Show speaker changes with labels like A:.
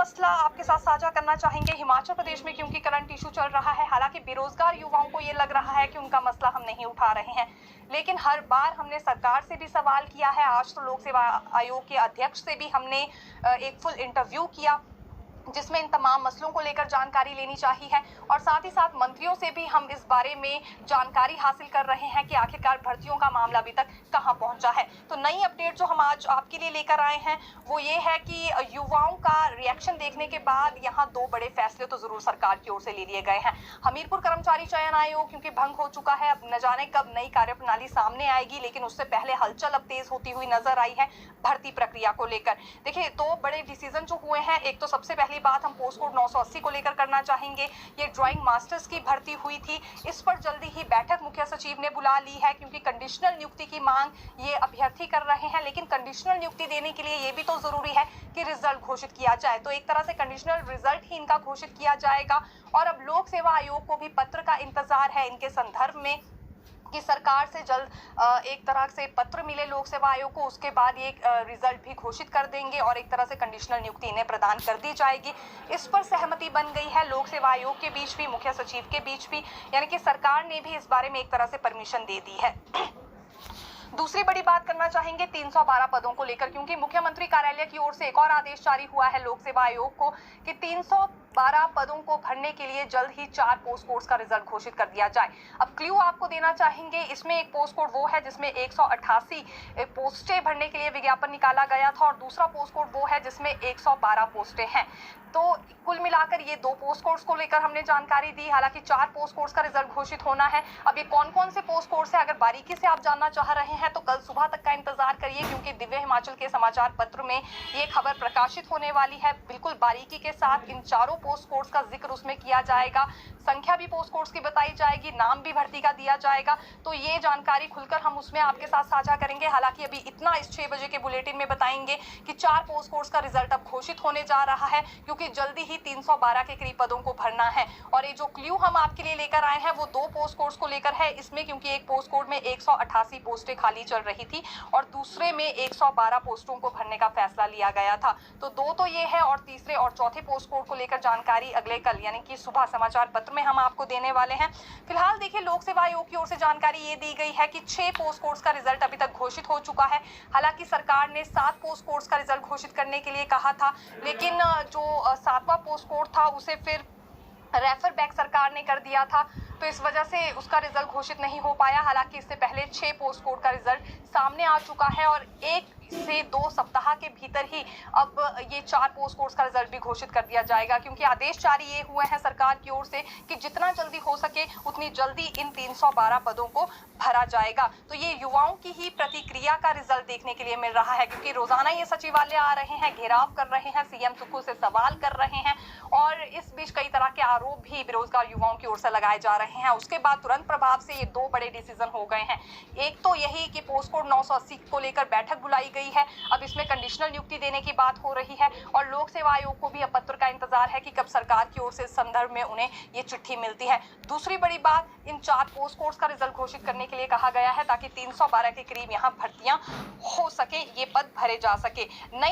A: मसला आपके साथ साझा करना चाहेंगे हिमाचल प्रदेश में, क्योंकि करंट इशू चल रहा है। हालांकि बेरोजगार युवाओं को ये लग रहा है कि उनका मसला हम नहीं उठा रहे हैं, लेकिन हर बार हमने सरकार से भी सवाल किया है। आज तो लोक सेवा आयोग के अध्यक्ष से भी हमने एक फुल इंटरव्यू किया, जिसमें इन तमाम मसलों को लेकर जानकारी लेनी चाहिए और साथ ही साथ मंत्रियों से भी हम इस बारे में जानकारी हासिल कर रहे हैं कि आखिरकार भर्तियों का मामला अभी तक कहां पहुंचा है। तो नई अपडेट जो हम आज आपके लिए लेकर आए हैं वो ये है कि युवाओं का रिएक्शन देखने के बाद यहाँ दो बड़े फैसले तो जरूर सरकार की ओर से ले लिए गए हैं। हमीरपुर कर्मचारी चयन आयोग क्योंकि भंग हो चुका है, अब न जाने कब नई कार्यप्रणाली सामने आएगी, लेकिन उससे पहले हलचल अब तेज होती हुई नजर आई है भर्ती प्रक्रिया को लेकर। देखिए, दो बड़े डिसीजन जो हुए हैं, एक तो सबसे पहली बात हम पोस्ट कोड 980 को लेकर करना चाहेंगे। ये ड्राइंग मास्टर्स की भर्ती हुई थी, इस पर जल्दी ही बैठक मुख्य सचिव ने बुला ली है, क्योंकि कंडीशनल नियुक्ति की मांग ये अभ्यर्थी कर रहे हैं। लेकिन कंडीशनल नियुक्ति देने के लिए ये भी तो जरूरी है कि रिजल्ट घोषित किया जाए, तो एक तरह से कंडीशनल रिजल्ट ही इनका घोषित किया जाएगा। और अब लोक सेवा आयोग को भी पत्र का इंतजार है इनके संदर्भ में कि सरकार से जल्द एक तरह से पत्र मिले लोक सेवा आयोग को, उसके बाद ये रिजल्ट भी घोषित कर देंगे और एक तरह से कंडीशनल नियुक्ति इन्हें प्रदान कर दी जाएगी। इस पर सहमति बन गई है लोक सेवा आयोग के बीच भी, मुख्य सचिव के बीच भी, यानी कि सरकार ने भी इस बारे में एक तरह से परमिशन दे दी है। दूसरी बड़ी बात करना चाहेंगे 312 पदों को लेकर, क्योंकि मुख्यमंत्री कार्यालय की ओर से एक और आदेश जारी हुआ है लोक सेवा आयोग को कि 312 पदों को भरने के लिए जल्द ही 4 पोस्ट कोड्स का रिजल्ट घोषित कर दिया जाए। अब क्लू आपको देना चाहेंगे, इसमें एक पोस्ट कोड वो है जिसमें 188 पोस्टें भरने के लिए विज्ञापन निकाला गया था और दूसरा पोस्ट कोड वो है जिसमें 112 पोस्टें हैं। तो कुल मिलाकर ये 2 पोस्ट कोड्स को लेकर हमने जानकारी दी। हालांकि 4 पोस्ट कोड्स का रिजल्ट घोषित होना है। अब ये कौन कौन से पोस्ट कोड्स है, अगर बारीकी से आप जानना चाह रहे हैं तो कल सुबह तक का इंतजार करिए, क्योंकि दिव्य हिमाचल के समाचार पत्र में ये खबर प्रकाशित होने वाली है। बिल्कुल बारीकी के साथ इन चारों पोस्ट कोड्स का जिक्र उसमें किया जाएगा, संख्या भी पोस्ट कोड्स की बताई जाएगी, नाम भी भर्ती का दिया जाएगा। तो ये जानकारी खुलकर हम उसमें आपके साथ साझा करेंगे। हालांकि अभी इतना इस 6 बजे के बुलेटिन में बताएंगे कि 4 पोस्ट कोड्स का रिजल्ट अब घोषित होने जा रहा है, क्योंकि जल्दी ही 312 के करीब पदों को भरना है। और ये जो क्लू हम आपके लिए लेकर आए हैं वो 2 पोस्ट कोड्स को लेकर है इसमें, क्योंकि एक पोस्ट कोड में 188 पोस्टें खाली चल रही थी और दूसरे में 112 पोस्टों को भरने का फैसला लिया गया था। तो 2 तो ये है और तीसरे और चौथे पोस्ट कोड को लेकर जानकारी अगले कल यानी कि सुबह समाचार पत्र में हम आपको देने वाले हैं। फिलहाल देखिए, लोक सेवा आयोग की ओर से जानकारी ये दी गई है कि 6 पोस्ट कोड्स का रिजल्ट अभी तक घोषित हो चुका है। हालांकि सरकार ने 7 पोस्ट कोड्स का रिजल्ट घोषित करने के लिए कहा था, लेकिन जो 7वां पोस्ट कोड था उसे फिर रेफर बैक सरकार ने कर दिया था, तो इस वजह से उसका रिजल्ट घोषित नहीं हो पाया। हालांकि इससे पहले 6 पोस्ट कोड का रिजल्ट सामने आ चुका है और 1 से 2 सप्ताह के भीतर ही अब ये 4 पोस्ट कोड्स का रिजल्ट भी घोषित कर दिया जाएगा, क्योंकि आदेश जारी ये हुए हैं सरकार की ओर से कि जितना जल्दी हो सके उतनी जल्दी इन 312 पदों को भरा जाएगा। तो ये युवाओं की ही प्रतिक्रिया का रिजल्ट देखने के लिए मिल रहा है, क्योंकि रोजाना ये सचिवालय आ रहे हैं, घेराव कर रहे हैं, सीएम सुक्खू से सवाल कर रहे हैं और इस बीच कई तरह के आरोप भी बेरोजगार युवाओं की ओर से लगाए जा रहे हैं। उसके बाद तुरंत प्रभाव से ये 2 बड़े डिसीजन हो गए हैं। एक तो यही कि पोस्ट कोड 980 को लेकर बैठक बुलाई गई है, अब इसमें कंडीशनल नियुक्ति देने की बात हो रही है और लोक सेवा आयोग को भी अब पत्र का इंतजार है कि कब सरकार की ओर से इस संदर्भ में उन्हें ये चिट्ठी मिलती है। दूसरी बड़ी बात, इन 4 पोस्ट कोड्स का रिजल्ट घोषित करने के लिए कहा गया है ताकि 312 के करीब यहाँ भर्तियां हो सके, ये पद भरे जा सके। नई